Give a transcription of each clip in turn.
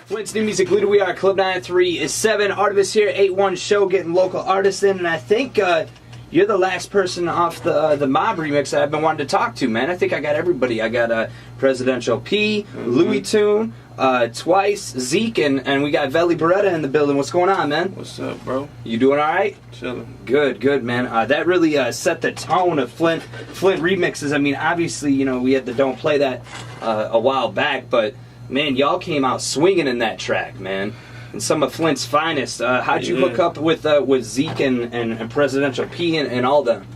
Flint's new music, Luda We Are, Club 9-3 is 7. Artivists here, 8-1 show, getting local artists in, and I think you're the last person off the Mob remix that I've been wanting to talk to, man. I think I got everybody. I got Presidential P, Louis Tune, Twice, Zeke, and we got Velly Beretta in the building. What's going on, man? What's up, bro? You doing all right? Chilling. Good, man. That really set the tone of Flint remixes. I mean, obviously, you know, we had the Don't Play That a while back, but man, y'all came out swinging in that track, man. And some of Flint's finest. How'd you hook up with Zeke and Presidential P and all them?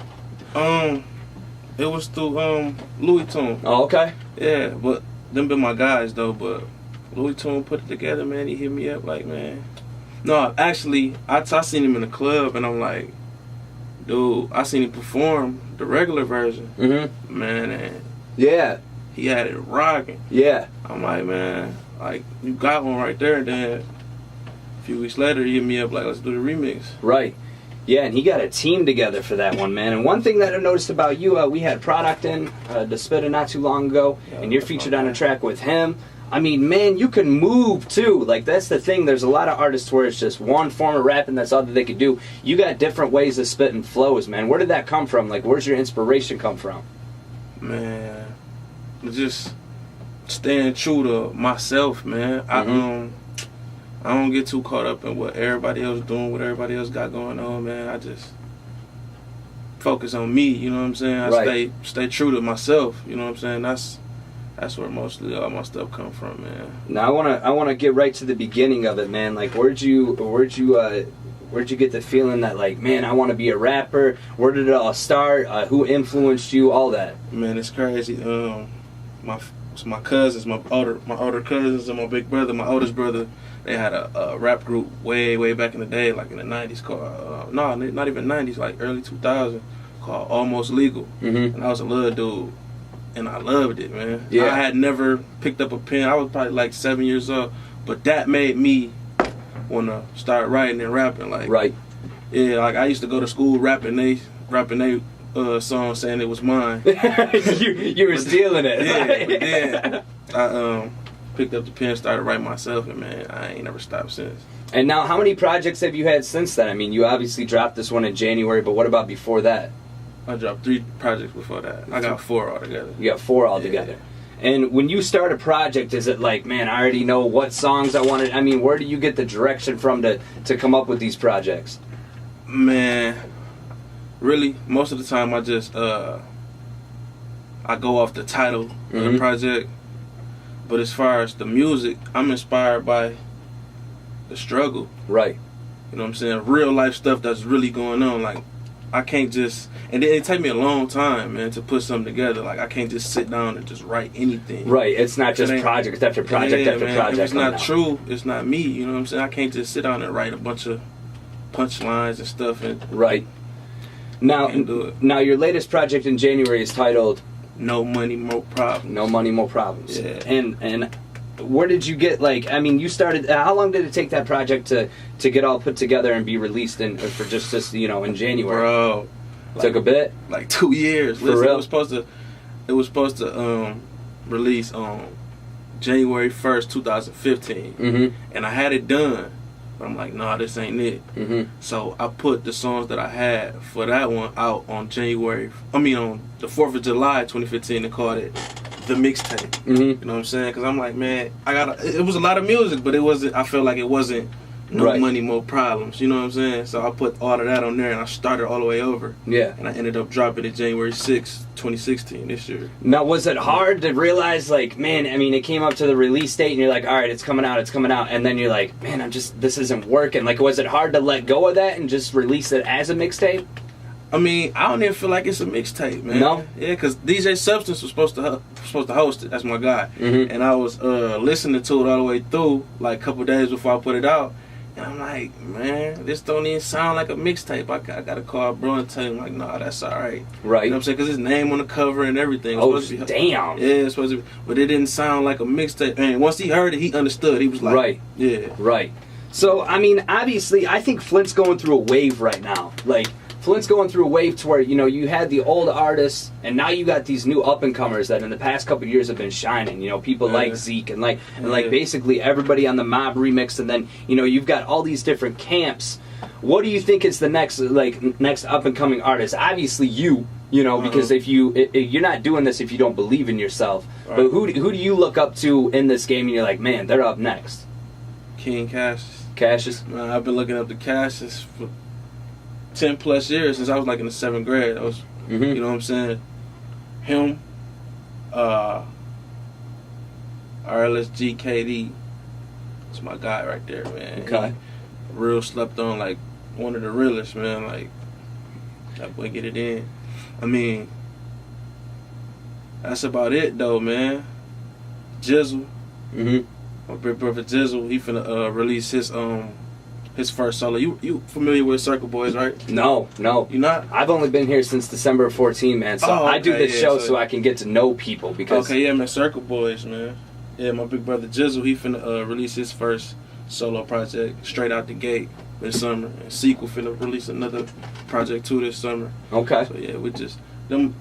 It was through Louis Tune. Oh, okay. Yeah, but them been my guys though. But Louis Tune put it together, man. He hit me up like, man. No, actually, I seen him in the club, and I'm like, dude, I seen him perform the regular version. Mm-hmm. Man, and yeah, he had it rocking. Yeah. I'm like, man, like you got one right there. And then a few weeks later, he hit me up like, let's do the remix. Right. Yeah, and he got a team together for that one, man. And one thing that I noticed about you, we had Product in to spit it not too long ago, and you're featured on a track with him. I mean, man, you can move too. Like, that's the thing. There's a lot of artists where it's just one form of rapping, that's all that they could do. You got different ways of spitting flows, man. Where did that come from? Like, where's your inspiration come from? Man, just staying true to myself, man. I don't get too caught up in what everybody else doing, what everybody else got going on, man. I just focus on me, you know what I'm saying? I stay true to myself, you know what I'm saying? That's where mostly all my stuff come from, man. Now I wanna get right to the beginning of it, man. Like, where'd you get the feeling that, like, man, I want to be a rapper? Where did it all start? Who influenced you? All that. Man, it's crazy. My cousins, my older cousins, and my big brother, my oldest brother, they had a rap group way back in the day, like in the 90s, called no, not even 90s, like early 2000s, called Almost Legal. Mm-hmm. And I was a little dude, and I loved it, man. Yeah. I had never picked up a pen. I was probably like 7 years old, but that made me want to start writing and rapping. Like, right. Yeah, like I used to go to school rapping they song saying it was mine. you were stealing it. Yeah, but then I picked up the pen, started writing myself, and man, I ain't never stopped since. And now, how many projects have you had since then? I mean, you obviously dropped this one in January, but what about before that? I dropped 3 projects before that. I got 4 altogether. You got 4 altogether. Yeah. And when you start a project, is it like, man, I already know what songs I wanted? I mean, where do you get the direction from to come up with these projects? Man, really, most of the time I just I go off the title of the project. But as far as the music, I'm inspired by the struggle. Right. You know what I'm saying? Real life stuff that's really going on. Like, I can't just, and it take me a long time, man, to put something together. Like, I can't just sit down and just write anything. Right. It's not just project after project after project. If it's not true, it's not me. You know what I'm saying? I can't just sit down and write a bunch of punchlines and stuff. Right. Now, your latest project in January is titled No Money, More Problems. No Money, More Problems. Yeah. And where did you get, like, I mean, you started, how long did it take that project to get all put together and be released for just you know, in January? Bro. Took a bit? Like 2 years. For real? It was supposed to release on January 1st, 2015. Mm-hmm. And I had it done. But I'm like, nah, this ain't it. Mm-hmm. So I put the songs that I had for that one out on the 4th of July, 2015, and called it The Mixtape. Mm-hmm. You know what I'm saying? Because I'm like, man, it was a lot of music, but I felt like it wasn't No Money, More Problems. You know what I'm saying? So I put all of that on there, and I started all the way over. Yeah. And I ended up dropping it January 6th, 2016, this year. Now, was it hard to realize, like, man, I mean, it came up to the release date, and you're like, all right, it's coming out, and then you're like, man, this isn't working. Like, was it hard to let go of that and just release it as a mixtape? I mean, I don't even feel like it's a mixtape, man. No? Yeah, because DJ Substance was supposed to host it. That's my guy. Mm-hmm. And I was listening to it all the way through, like, a couple days before I put it out. And I'm like, man, this don't even sound like a mixtape. I got to call bro and tell him, like, nah, that's all right. Right. You know what I'm saying? Because his name on the cover and everything. Oh, damn. Yeah, it's supposed to be. But it didn't sound like a mixtape. And once he heard it, he understood. He was like, right. Yeah. Right. So, I mean, obviously, I think Flint's going through a wave right now. Like, Flint's going through a wave to where, you know, you had the old artists, and now you got these new up-and-comers that in the past couple of years have been shining. You know, people like Zeke and like basically everybody on the Mob remix, and then, you know, you've got all these different camps. What do you think is the next up-and-coming artist? Obviously you know, because if you're not doing this if you don't believe in yourself. Right. But who do you look up to in this game and you're like, man, they're up next? King Cassius. Cassius? Man, I've been looking up to Cassius for 10 plus years since I was like in the 7th grade. I was, you know what I'm saying? Him, RLSG KD. That's my guy right there, man. Okay. Real slept on, like one of the realest, man. Like that boy get it in. I mean, that's about it though, man. Jizzle. My big brother Jizzle, he finna release his first solo. You familiar with Circle Boys, right? No. You not? I've only been here since December of 14, man. So I do this show so I can get to know people because. Okay, yeah, man. Circle Boys, man. Yeah, my big brother Jizzle, he finna release his first solo project straight out the gate this summer. And Sequel finna release another project too this summer. Okay. So yeah, we just them.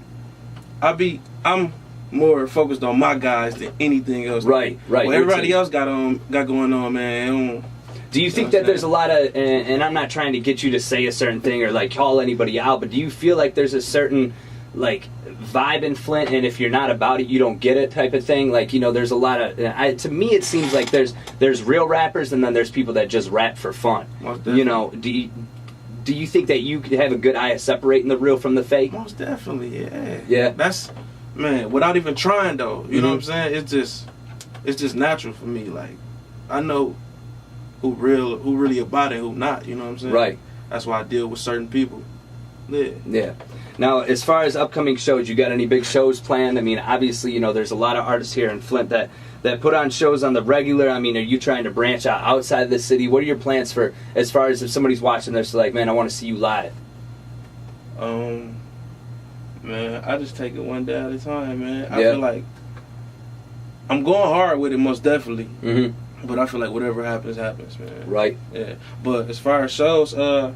I'm more focused on my guys than anything else. Right. What everybody else got going on, man. Do you think that there's a lot of, and I'm not trying to get you to say a certain thing or like call anybody out, but do you feel like there's a certain like vibe in Flint, and if you're not about it, you don't get it type of thing? Like, you know, there's a lot of, to me it seems like there's real rappers and then there's people that just rap for fun. You know, do you think that you have a good eye at separating the real from the fake? Most definitely, yeah. Yeah. That's, man, without even trying though, you know what I'm saying? It's just natural for me. Like, I know who really about it, who not, you know what I'm saying? Right. That's why I deal with certain people. Yeah. Now, as far as upcoming shows, you got any big shows planned? I mean, obviously, you know, there's a lot of artists here in Flint that put on shows on the regular. I mean, are you trying to branch out outside of the city? What are your plans for, as far as if somebody's watching this, like, man, I want to see you live? Man, I just take it one day at a time, man. I feel like I'm going hard with it, most definitely. But I feel like whatever happens, man. Right. Yeah. But as far as shows, I'm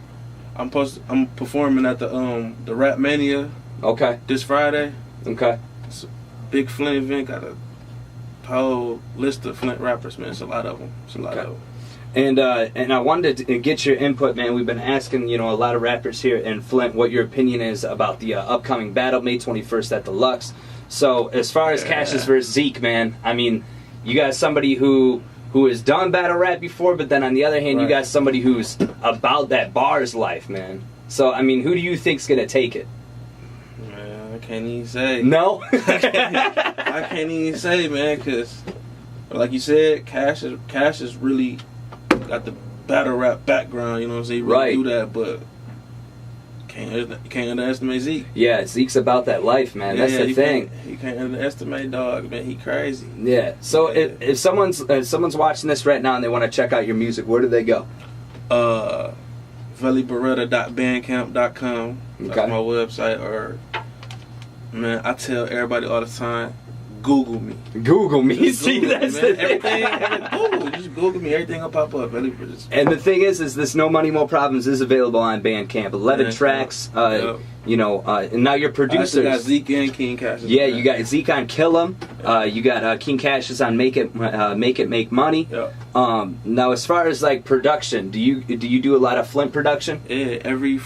performing at the Rap Mania. Okay. This Friday. Okay. It's a big Flint event. Got a whole list of Flint rappers, man. It's a lot of them. And I wanted to get your input, man. We've been asking, you know, a lot of rappers here in Flint what your opinion is about the upcoming battle, May 21st at the Lux. So as far as Cassius versus Zeke, man, I mean, you got somebody who has done battle rap before, but then on the other hand, you got somebody who's about that bars life, man. So, I mean, who do you think's going to take it? Man, I can't even say. No? I can't even say, man, because, like you said, Cassius really got the battle rap background, you know what I'm saying? He really do that, but can't underestimate Zeke. Yeah, Zeke's about that life, man. That's the thing. You can't underestimate, dog, man. He crazy. Yeah. So if someone's watching this right now and they want to check out your music, where do they go? VellyBeretta.bandcamp.com. That's my website. Or, man, I tell everybody all the time, Google me. Google me. Just see, Google that's me, the thing. Google. Just Google me. Everything will pop up. And the thing is this No Money Mo Problems is available on Bandcamp. 11 tracks. You know, and now your producers. I got Zeke and King Cassius. Yeah, you got Zeke on Kill 'Em. You got King Cassius on Make It Make Money. Yep. Now, as far as like production, do you do a lot of Flint production? Yeah, every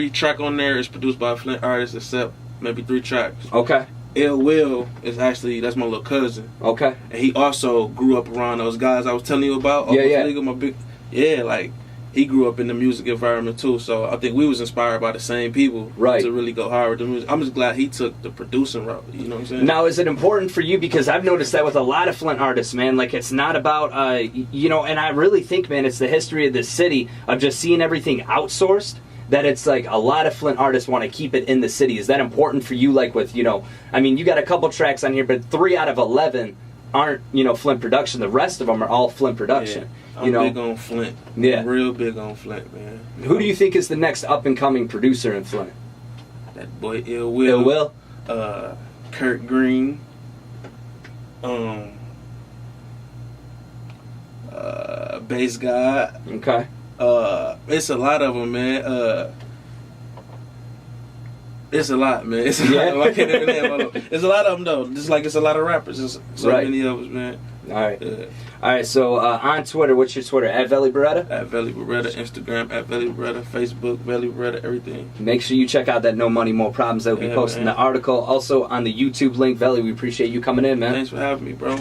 track on there is produced by a Flint artist except maybe 3 tracks. Okay. Ill Will is actually, that's my little cousin. Okay. And he also grew up around those guys I was telling you about. Like, he grew up in the music environment too. So I think we was inspired by the same people to really go hard with the music. I'm just glad he took the producing route. You know what I'm saying? Now, is it important for you? Because I've noticed that with a lot of Flint artists, man. Like, it's not about, you know, and I really think, man, it's the history of this city of just seeing everything outsourced. That it's like a lot of Flint artists want to keep it in the city. Is that important for you? Like with, you know, I mean, you got a couple tracks on here, but 3 out of 11 aren't, you know, Flint production. The rest of them are all Flint production. Yeah, I'm big on Flint. Yeah. I'm real big on Flint, man. Who do you think is the next up-and-coming producer in Flint? That boy Ill Will. Ill Will? Kurt Green. Bass God. Okay. It's a lot of them, man. It's a lot, man. It's a lot. I can't even name all of them. It's a lot of them, though. Just like it's a lot of rappers. There's so many of us, man. All right. Yeah. All right, so on Twitter, what's your Twitter? At Velly Beretta? At Velly Beretta. Instagram, at Velly Beretta. Facebook, Velly Beretta, everything. Make sure you check out that No Money, More Problems. That will be posting the article. Also on the YouTube link. Velly, we appreciate you coming in, man. Thanks for having me, bro.